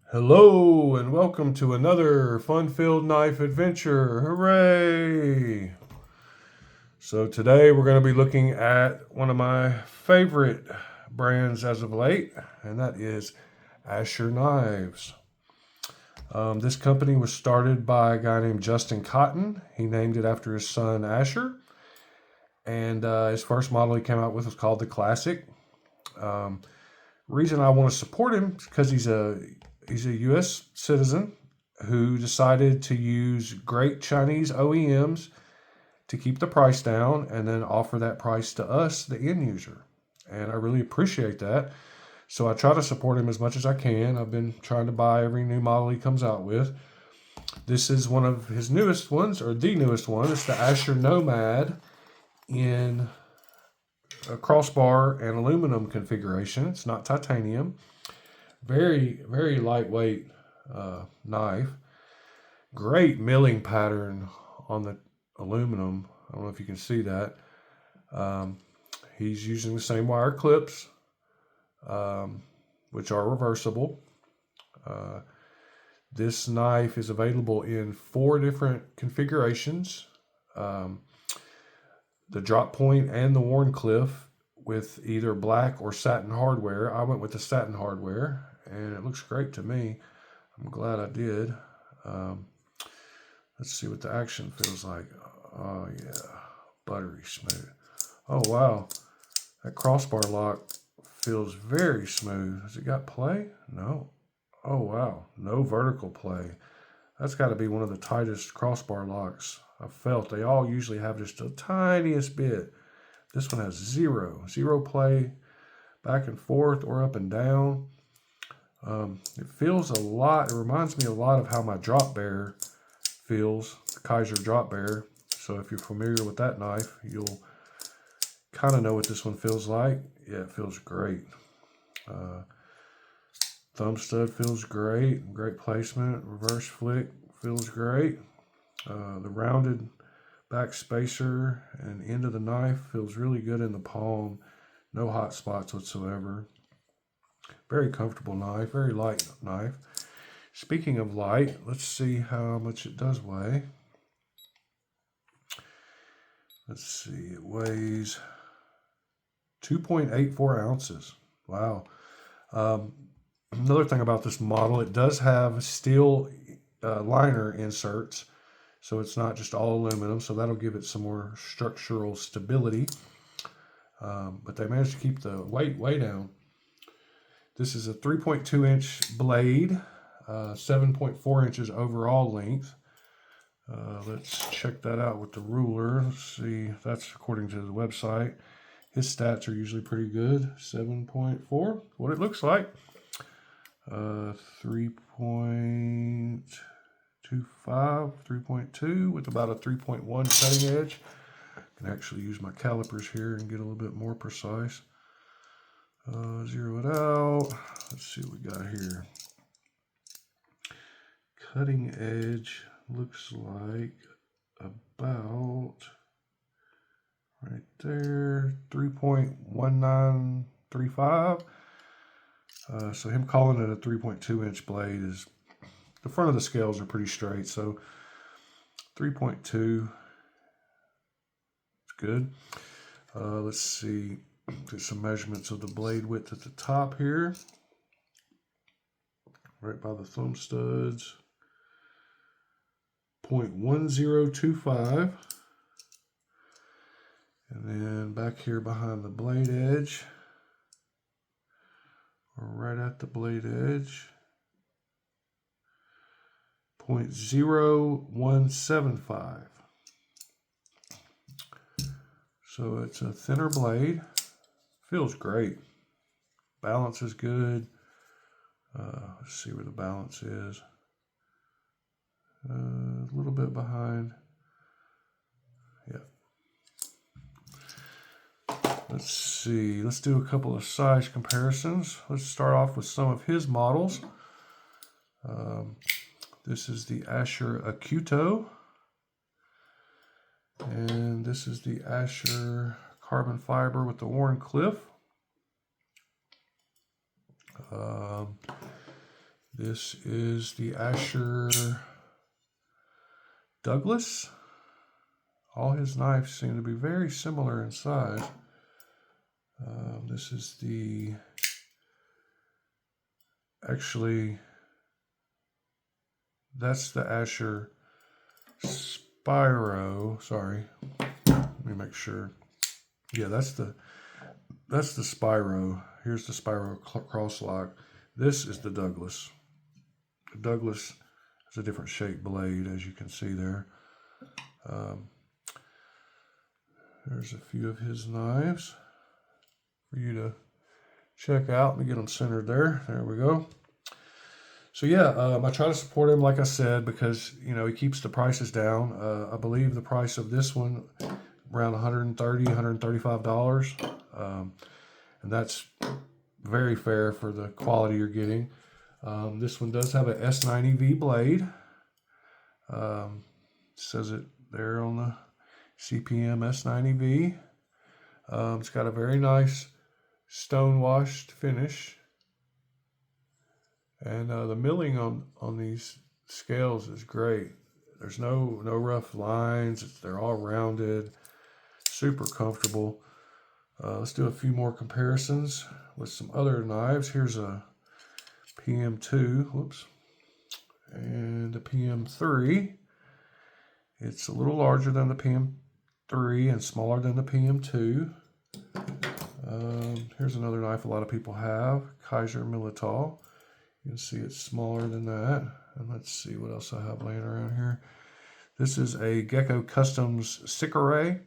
Hello and welcome to another fun-filled knife adventure. Hooray! So today we're going to be looking at one of my favorite brands as of late, and that is Asher Knives. This company was started by a guy named Justin Cotton. He named it after his son Asher, and his first model he came out with was called the Classic. Reason I want to support him is because he's a U.S. citizen who decided to use great Chinese OEMs to keep the price down and then offer that price to us, the end user. And I really appreciate that. So I try to support him as much as I can. I've been trying to buy every new model he comes out with. This is one of his newest ones, or the newest one. It's the Asher Nomad in a crossbar and aluminum configuration. It's not titanium. Very, very lightweight knife. Great milling pattern on the aluminum. I don't know if you can see that. He's using the same wire clips, which are reversible. This knife is available in 4 different configurations. The drop point and the Wharncliffe with either black or satin hardware. I went with the satin hardware, and it looks great to me. I'm glad I did. Let's see what the action feels like. Oh yeah, buttery smooth. Oh wow, that crossbar lock feels very smooth. Has it got play? No. Oh wow, no vertical play. That's got to be one of the tightest crossbar locks I've felt. They all usually have just the tiniest bit. This one has zero play back and forth or up and down. It feels a lot, it reminds me a lot of how my drop bear feels, the Kaiser drop bear. So if you're familiar with that knife, you'll kind of know what this one feels like. Yeah, it feels great. Thumb stud feels great, great placement. Reverse flick feels great. The rounded back spacer and end of the knife feels really good in the palm. No hot spots whatsoever. Very comfortable knife, very light knife. Speaking of light, let's see how much it does weigh. Let's see, it weighs 2.84 ounces. Wow. Another thing about this model, it does have steel liner inserts, so it's not just all aluminum, so that'll give it some more structural stability. But they managed to keep the weight way down. This is a 3.2 inch blade, 7.4 inches overall length. Let's check that out with the ruler. Let's see, that's according to the website. His stats are usually pretty good. 7.4, what it looks like. 3.25, 3.2 with about a 3.1 cutting edge. I can actually use my calipers here and get a little bit more precise. Zero it out. Let's see what we got here. Cutting edge looks like about right there, 3.1935. So him calling it a 3.2 inch blade is, the front of the scales are pretty straight, so 3.2 is good. Let's see, get some measurements of the blade width at the top here, right by the thumb studs. 0.1025, and then back here behind the blade edge, or right at the blade edge, 0.0175. So it's a thinner blade. Feels great. Balance is good. Let's see where the balance is. A little bit behind. Yeah. Let's see. Let's do a couple of size comparisons. Let's start off with some of his models. This is the Asher Acuto. And this is the Asher carbon fiber with the Wharncliffe. This is the Asher Douglas. All his knives seem to be very similar in size. This is the, actually, that's the Asher Spyro. Sorry, let me make sure. Yeah, that's the Spyro. Here's the Spyro crosslock. This is the Douglas. The Douglas has a different shaped blade, as you can see there. There's a few of his knives for you to check out. Let me get them centered there. There we go. So yeah, I try to support him, like I said, because, you know, he keeps the prices down. I believe the price of this one around $130, $135, and that's very fair for the quality you're getting. This one does have a S90V blade. Says it there on the CPM S90V. It's got a very nice stone washed finish. And the milling on these scales is great. There's no rough lines. They're all rounded, super comfortable. Let's do a few more comparisons with some other knives. Here's a PM2, whoops, and a PM3. It's a little larger than the PM3 and smaller than the PM2. Here's another knife a lot of people have, Kaiser Milital. You can see it's smaller than that. And let's see what else I have laying around here. This is a Gecko Customs Sikare.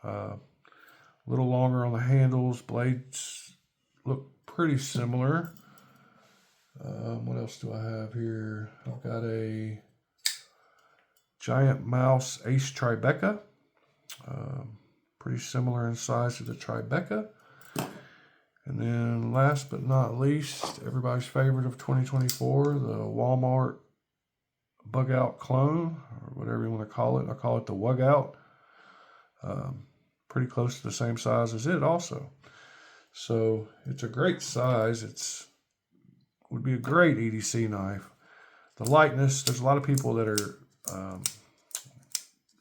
A little longer on the handles. Blades look pretty similar. What else do I have here? I've got a Giant Mouse Ace Tribeca. Pretty similar in size to the Tribeca. And then last but not least, everybody's favorite of 2024, the Walmart Bug Out Clone, or whatever you want to call it. I call it the Wug Out. Pretty close to the same size as it also. So it's a great size. Would be a great EDC knife. The lightness, there's a lot of people that are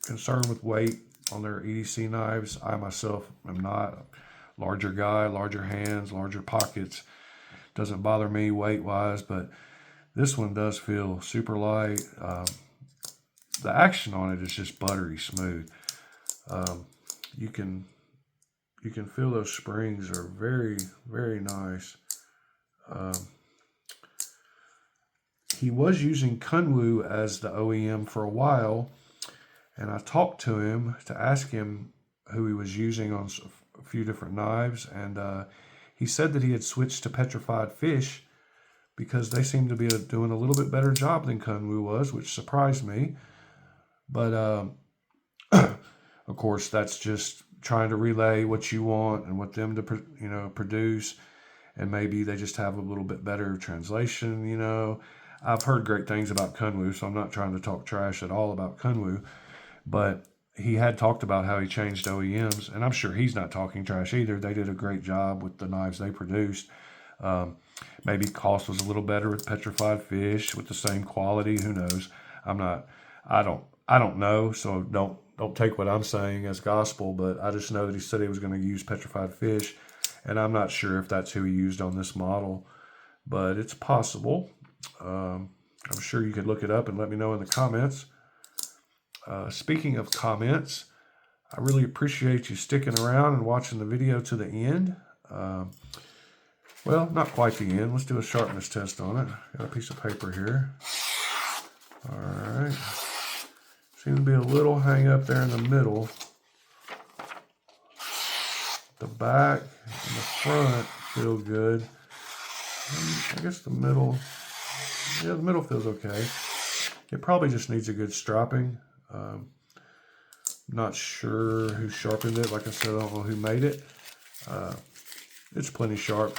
concerned with weight on their EDC knives. I myself am not. Larger guy, larger hands, larger pockets. Doesn't bother me weight-wise, but this one does feel super light. The action on it is just buttery smooth. You can feel those springs are very, very nice. He was using Kunwu as the OEM for a while, and I talked to him to ask him who he was using on a few different knives, and he said that he had switched to petrified fish because they seem to be doing a little bit better job than Kunwu was, which surprised me. But of course, that's just trying to relay what you want and what them to produce, and maybe they just have a little bit better translation. I've heard great things about Kunwu, so I'm not trying to talk trash at all about Kunwu, but he had talked about how he changed OEMs, and I'm sure he's not talking trash either. They did a great job with the knives they produced. Maybe cost was a little better with petrified fish with the same quality. Who knows? I don't know. So don't take what I'm saying as gospel, but I just know that he said he was going to use petrified fish, and I'm not sure if that's who he used on this model, but it's possible. I'm sure you could look it up and let me know in the comments. Speaking of comments, I really appreciate you sticking around and watching the video to the end. Well, not quite the end. Let's do a sharpness test on it. Got a piece of paper here. All right. Seems to be a little hang up there in the middle. The back and the front feel good. I guess the middle, yeah, the middle feels okay. It probably just needs a good stropping. Not sure who sharpened it. Like I said, I don't know who made it. It's plenty sharp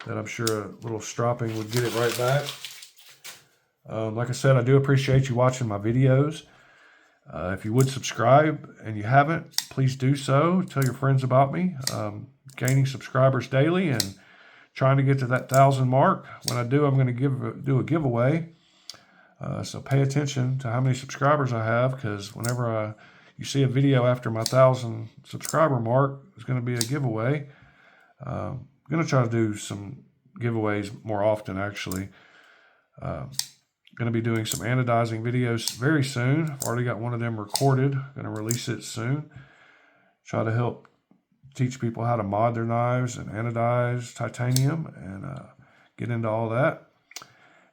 that I'm sure a little stropping would get it right back. Like I said, I do appreciate you watching my videos. If you would subscribe and you haven't, please do so. Tell your friends about me. Gaining subscribers daily and trying to get to that 1,000 mark. When I do, I'm going to do a giveaway. So pay attention to how many subscribers I have, because whenever you see a video after my 1,000 subscriber mark, it's going to be a giveaway. I'm going to try to do some giveaways more often, actually. Going to be doing some anodizing videos very soon. I've already got one of them recorded. Going to release it soon. Try to help teach people how to mod their knives and anodize titanium and get into all that.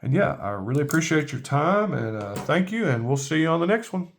And yeah, I really appreciate your time, and thank you, and we'll see you on the next one.